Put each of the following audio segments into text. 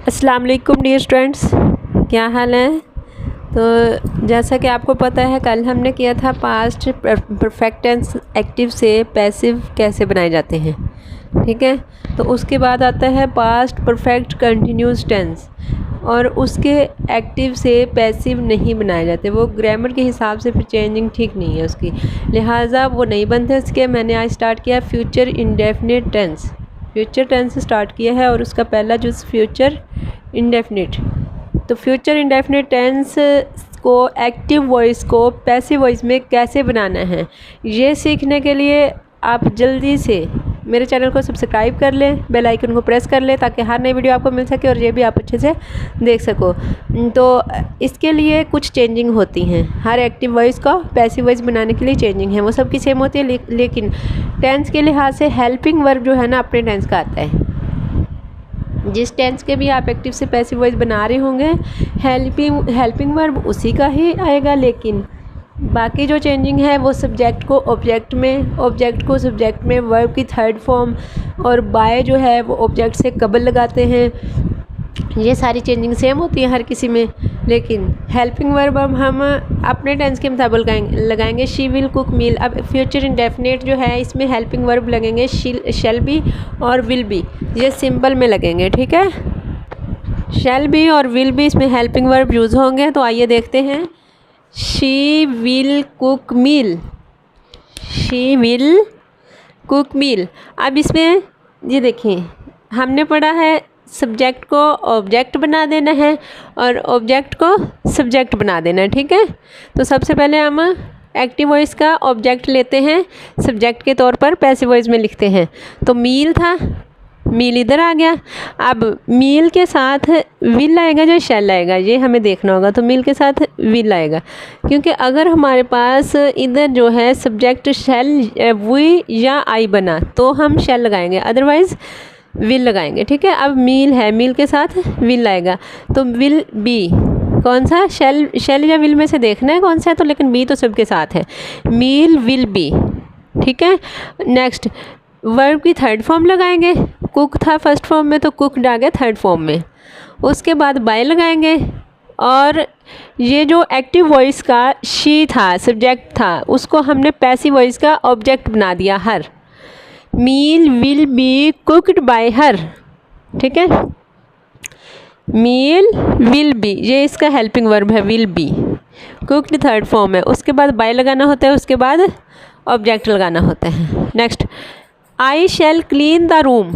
अस्सलाम वालेकुम dear students, क्या हाल है। तो जैसा कि आपको पता है कल हमने किया था पास्ट परफेक्ट टेंस एक्टिव से पैसिव कैसे बनाए जाते हैं, ठीक है। तो उसके बाद आता है पास्ट परफेक्ट कंटिन्यूस टेंस और उसके एक्टिव से पैसिव नहीं बनाए जाते, वो ग्रामर के हिसाब से फिर चेंजिंग ठीक नहीं है उसकी, लिहाजा वो नहीं बनते। इसके मैंने आज स्टार्ट किया future indefinite tense, future tense start किया है और उसका पहला जुज़ फ्यूचर इंडेफिनिट। तो फ्यूचर इंडेफिनिट टेंस को एक्टिव वॉइस को पैसिव वॉइस में कैसे बनाना है, ये सीखने के लिए आप जल्दी से मेरे चैनल को सब्सक्राइब कर लें, बेल आइकन को प्रेस कर लें ताकि हर नई वीडियो आपको मिल सके और ये भी आप अच्छे से देख सको। तो इसके लिए कुछ चेंजिंग होती हैं, हर एक्टिव वॉइस को पैसिव वॉइस बनाने के लिए चेंजिंग है, वो सबकी सेम होती है लेकिन टेंस के लिहाज से हेल्पिंग वर्ब जो है ना अपने टेंस का आता है। जिस टेंस के भी आप एक्टिव से पैसिव वॉइस बना रहे होंगे हेल्पिंग वर्ब उसी का ही आएगा, लेकिन बाकी जो चेंजिंग है वो सब्जेक्ट को ऑब्जेक्ट में, ऑब्जेक्ट को सब्जेक्ट में, वर्ब की थर्ड फॉर्म और बाय जो है वो ऑब्जेक्ट से कबल लगाते हैं। ये सारी चेंजिंग सेम होती है हर किसी में, लेकिन हेल्पिंग वर्ब हम अपने टेंस के मुताबिक लगाएंगे। She will cook meal. अब फ्यूचर इंडेफिनिट जो है इसमें हेल्पिंग वर्ब लगेंगे शैल बी और विल बी, ये सिंपल में लगेंगे, ठीक है। शैल बी और विल बी इसमें हेल्पिंग वर्ब यूज़ होंगे। तो आइए देखते हैं। She will cook meal, she will cook meal. अब इसमें ये देखिए हमने पढ़ा है सब्जेक्ट को ऑब्जेक्ट बना देना है और ऑब्जेक्ट को सब्जेक्ट बना देना है, ठीक है। तो सबसे पहले हम एक्टिव वॉइस का ऑब्जेक्ट लेते हैं, सब्जेक्ट के तौर पर पैसिव वॉइस में लिखते हैं। तो मील था, मील इधर आ गया। अब मील के साथ विल आएगा जो शैल आएगा, ये हमें देखना होगा। तो मील के साथ विल आएगा, क्योंकि अगर हमारे पास इधर जो है सब्जेक्ट शैल वी या आई बना तो हम शैल लगाएंगे, अदरवाइज़ विल लगाएंगे, ठीक है। अब मील है, मील के साथ विल आएगा, तो विल बी कौन सा शैल या विल में से देखना है कौन सा है, तो लेकिन बी तो सबके साथ है, मील विल बी, ठीक है। नेक्स्ट वर्ब की थर्ड फॉर्म लगाएंगे, कुक था फर्स्ट फॉर्म में तो कुकड आ गया थर्ड फॉर्म में। उसके बाद बाय लगाएंगे और ये जो एक्टिव वॉइस का शी था सब्जेक्ट था उसको हमने पैसिव वॉइस का ऑब्जेक्ट बना दिया her. Meal will be cooked by her, ठीक है। मील विल बी ये इसका हेल्पिंग वर्ब है, will be cooked third form है। उसके बाद बाय लगाना होता है, उसके बाद ऑब्जेक्ट लगाना होता है। Next I shall clean the room.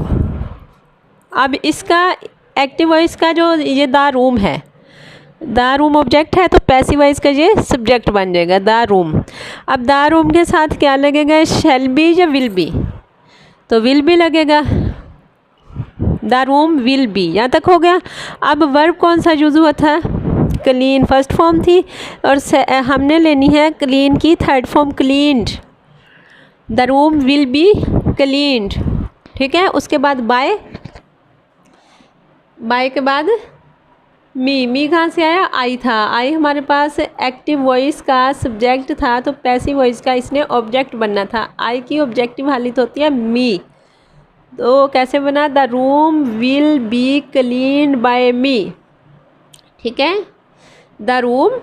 अब इसका एक्टिव वॉइस का जो ये द रूम है, द रूम ऑब्जेक्ट है तो पैसिव वॉइस का ये सब्जेक्ट बन जाएगा द रूम। अब द रूम के साथ क्या लगेगा, शैल बी या विल बी, तो विल बी लगेगा, द रूम विल बी, यहाँ तक हो गया। अब वर्ब कौन सा यूज़ हुआ था, क्लीन फर्स्ट फॉर्म थी और हमने लेनी है क्लीन की third form cleaned, the room will be cleaned, ठीक है। उसके बाद बाय, बाय के बाद मी कहाँ से आया, आई था, आई हमारे पास एक्टिव वॉइस का सब्जेक्ट था तो पैसिव वॉइस का इसने ऑब्जेक्ट बनना था। आई की ऑब्जेक्टिव हालत होती है मी, तो कैसे बना, the room will be cleaned by me, ठीक है। द रूम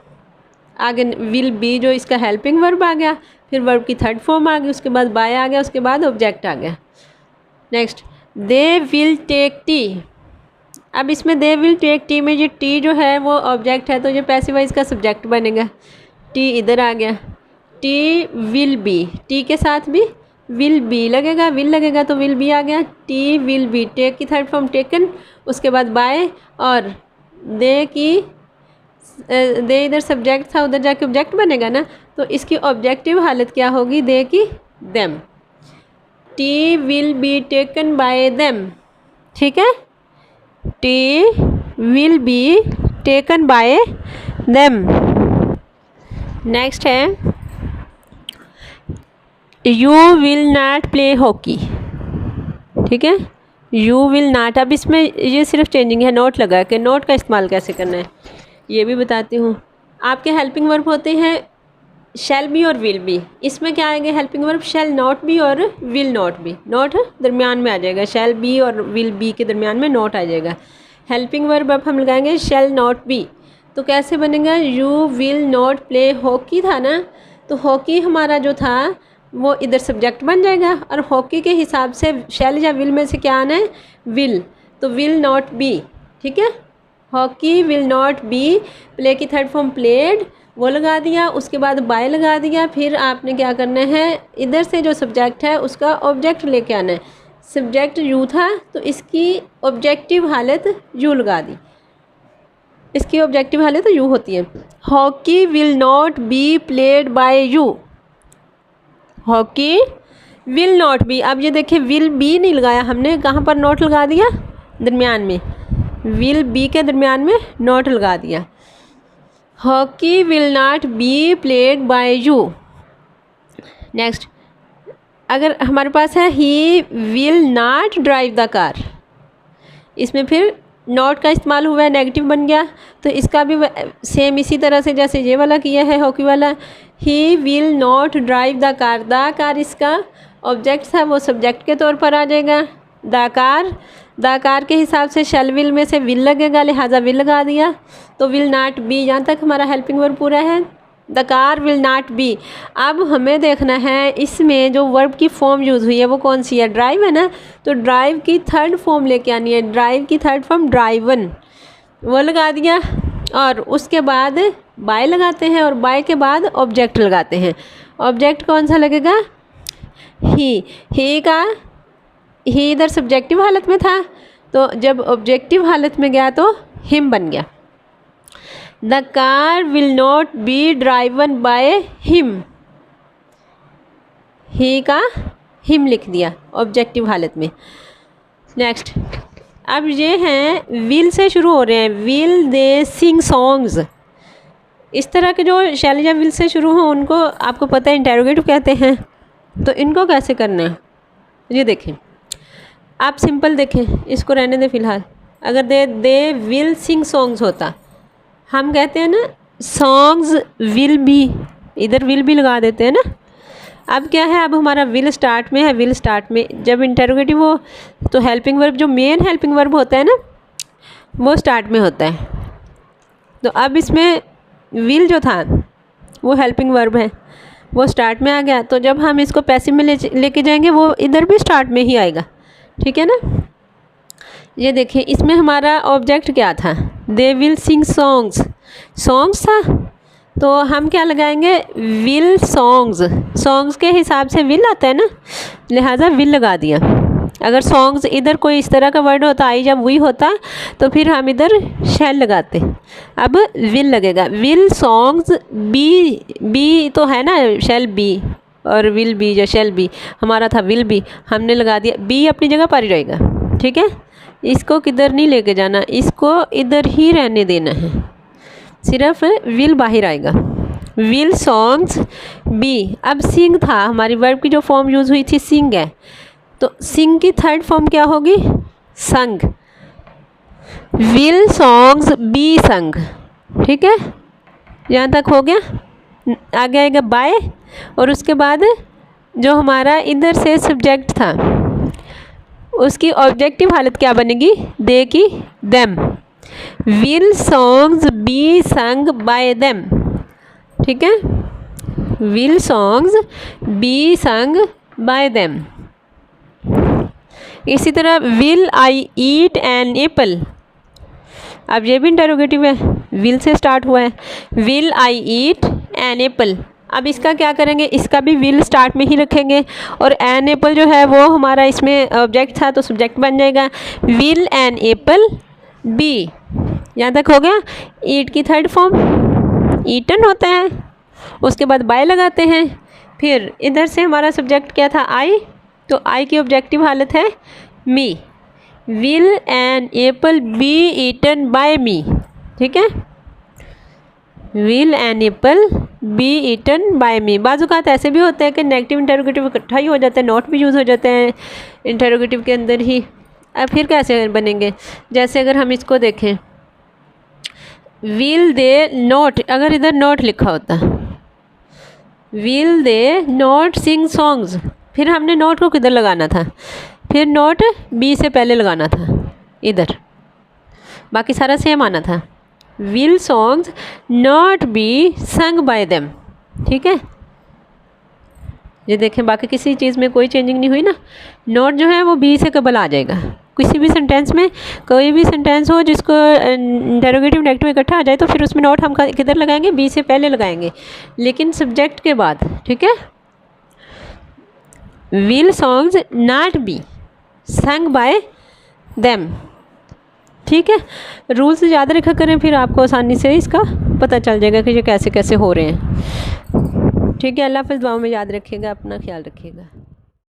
आगे विल बी जो इसका हेल्पिंग वर्ब आ गया, फिर वर्ब की थर्ड फॉर्म आ गई, उसके बाद बाय आ गया, उसके बाद ऑब्जेक्ट आ गया। Next they will take tea. अब इसमें दे विल टेक टी में ये टी जो है वो ऑब्जेक्ट है तो ये पैसिव वॉइस का सब्जेक्ट बनेगा, टी इधर आ गया। टी विल बी, टी के साथ भी विल बी लगेगा, विल लगेगा तो विल बी आ गया। टी विल बी, टेक की थर्ड फॉर्म टेकन, उसके बाद बाय और दे की दे इधर सब्जेक्ट था उधर जाके ऑब्जेक्ट बनेगा ना, तो इसकी ऑब्जेक्टिव हालत क्या होगी, दे की them, tea will be taken by them, ठीक है। Tea will be taken by them. Next है you will not play hockey, ठीक है। यू विल नॉट, अब इसमें ये सिर्फ चेंजिंग है, नोट लगा के, नोट का इस्तेमाल कैसे करना है ये भी बताती हूँ। आपके हेल्पिंग वर्ब होते हैं शैल बी और विल बी, इसमें क्या आएंगे helping verb, shall not be और विल नॉट बी, नॉट दरमियान में आ जाएगा, शैल बी और विल बी के दरमियान में नॉट आ जाएगा। हेल्पिंग वर्ब अब हम लगाएंगे शैल नॉट बी। तो कैसे बनेगा, you will not play hockey था ना, तो हॉकी हमारा जो था वो इधर सब्जेक्ट बन जाएगा, और हॉकी के हिसाब से शैल या विल में से क्या आना है, विल, तो विल नॉट बी। ठीक है, hockey will not B, play की थर्ड फॉर्म प्लेड, वो लगा दिया, उसके बाद बाय लगा दिया। फिर आपने क्या करना है, इधर से जो सब्जेक्ट है उसका ऑब्जेक्ट लेके आना है। सब्जेक्ट यू था तो इसकी ऑब्जेक्टिव हालत यू लगा दी, इसकी ऑब्जेक्टिव हालत तो यू होती है। Hockey will not be played by you, hockey will not B. अब ये देखिए विल बी नहीं लगाया हमने, कहाँ पर नॉट लगा दिया, दरमियान में, विल बी के दरमियान में नॉट लगा दिया। Hockey will not be played by you. Next, अगर हमारे पास है he will not drive the car, इसमें फिर नॉट का इस्तेमाल हुआ है, नेगेटिव बन गया, तो इसका भी सेम इसी तरह से जैसे ये वाला किया है हॉकी वाला, he will not drive the car. The car इसका ऑब्जेक्ट था, वो सब्जेक्ट के तौर पर आ जाएगा। द कार के हिसाब से शैल विल में से विल लगेगा, लिहाजा विल लगा दिया, तो विल नॉट बी। यहाँ तक हमारा हेल्पिंग वर्ब पूरा है, the car will not B. अब हमें देखना है इसमें जो वर्ब की फॉर्म यूज़ हुई है वो कौन सी है, ड्राइव है ना, तो ड्राइव की थर्ड फॉर्म लेके आनी है। ड्राइव की थर्ड फॉर्म ड्राइवन, वो लगा दिया, और उसके बाद बाय लगाते हैं, और बाय के बाद ऑब्जेक्ट लगाते हैं। ऑब्जेक्ट कौन सा लगेगा, ही का, ही इधर सब्जेक्टिव हालत में था, तो जब ऑब्जेक्टिव हालत में गया तो हिम बन गया। The car will not be driven by him, he का हिम लिख दिया ऑब्जेक्टिव हालत में। नेक्स्ट, अब ये हैं विल से शुरू हो रहे हैं, विल दे सिंग सॉन्ग्स। इस तरह के जो शैल या विल से शुरू हों उनको आपको पता है इंटेरोगेटिव कहते हैं। तो इनको कैसे करना है, ये देखें, आप सिंपल देखें, इसको रहने दें फ़िलहाल। अगर दे विल सिंग सॉन्ग्स होता, हम कहते हैं ना सॉन्ग्स विल बी, इधर विल भी लगा देते हैं ना। अब क्या है, अब हमारा विल स्टार्ट में है, विल स्टार्ट में जब इंटरोगेटिव हो तो हेल्पिंग वर्ब, जो मेन हेल्पिंग वर्ब होता है ना, वो स्टार्ट में होता है। तो अब इसमें विल जो था वो हेल्पिंग वर्ब है, वो स्टार्ट में आ गया, तो जब हम इसको पैसिव में लेके जाएंगे वो इधर भी स्टार्ट में ही आएगा। ठीक है ना, ये देखिए इसमें हमारा ऑब्जेक्ट क्या था, they will sing songs, songs था, तो हम क्या लगाएंगे, विल सॉन्ग्स। सॉन्ग्स के हिसाब से विल आता है ना, लिहाजा विल लगा दिया। अगर सॉन्ग्स इधर कोई इस तरह का वर्ड होता, आई जब वी होता, तो फिर हम इधर शैल लगाते, अब विल लगेगा। विल सॉन्ग्स बी तो है ना, शैल बी और विल बी या शैल बी, हमारा था विल बी, हमने लगा दिया, बी अपनी जगह पर ही रहेगा। ठीक है, इसको किधर नहीं लेके जाना, इसको इधर ही रहने देना है, सिर्फ विल बाहर आएगा। Will songs be. अब सिंग था, हमारी वर्ब की जो फॉर्म यूज़ हुई थी सिंग है, तो सिंग की थर्ड फॉर्म क्या होगी, संग। विल सॉन्ग्स बी संग। ठीक है, यहाँ तक हो गया। आगे आएगा बाय, और उसके बाद जो हमारा इधर से सब्जेक्ट था उसकी ऑब्जेक्टिव हालत क्या बनेगी, दे की them. Will songs be sung by them. ठीक है, will songs be sung by them. इसी तरह will I eat an apple, अब ये भी इंटरोगेटिव है, विल से स्टार्ट हुआ है, will I eat an apple. अब इसका क्या करेंगे, इसका भी विल स्टार्ट में ही रखेंगे, और एन एप्पल जो है वो हमारा इसमें ऑब्जेक्ट था तो सब्जेक्ट बन जाएगा, विल एन एप्पल बी। यहाँ तक हो गया। ईट की थर्ड फॉर्म ईटन होता है, उसके बाद बाय लगाते हैं, फिर इधर से हमारा सब्जेक्ट क्या था, आई, तो आई की ऑब्जेक्टिव हालत है me. Will an apple be eaten by me. ठीक है, will an apple be eaten by me. बाज़-औक़ात ऐसे भी होते हैं कि नेगेटिव इंटरोगेटिव इकट्ठा ही हो जाता है, नॉट भी यूज़ हो जाते हैं इंटरोगेटिव के अंदर ही। अब फिर कैसे बनेंगे, जैसे अगर हम इसको देखें, विल दे नॉट, अगर इधर नॉट लिखा होता, will they not sing songs, फिर हमने नॉट को किधर लगाना था, फिर नॉट बी से पहले लगाना था इधर, बाकी सारा सेम आना था। Will songs not be sung by them, ठीक है। ये देखें बाकी किसी चीज़ में कोई चेंजिंग नहीं हुई ना। नॉट जो है वो बी से कबल आ जाएगा। किसी भी सेंटेंस में कोई भी सेंटेंस हो जिसको इंटेरोगेटिव नेगेटिव इकट्ठा आ जाए तो फिर उसमें नॉट हम किधर लगाएंगे, बी से पहले लगाएंगे, लेकिन सब्जेक्ट के बाद, ठीक है। Will songs not be sung by them, ठीक है। रूल्स याद रखा करें, फिर आपको आसानी से इसका पता चल जाएगा कि ये कैसे कैसे हो रहे हैं, ठीक है। अल्लाह हाफ़िज़। दुआओं में याद रखिएगा, अपना ख्याल रखिएगा।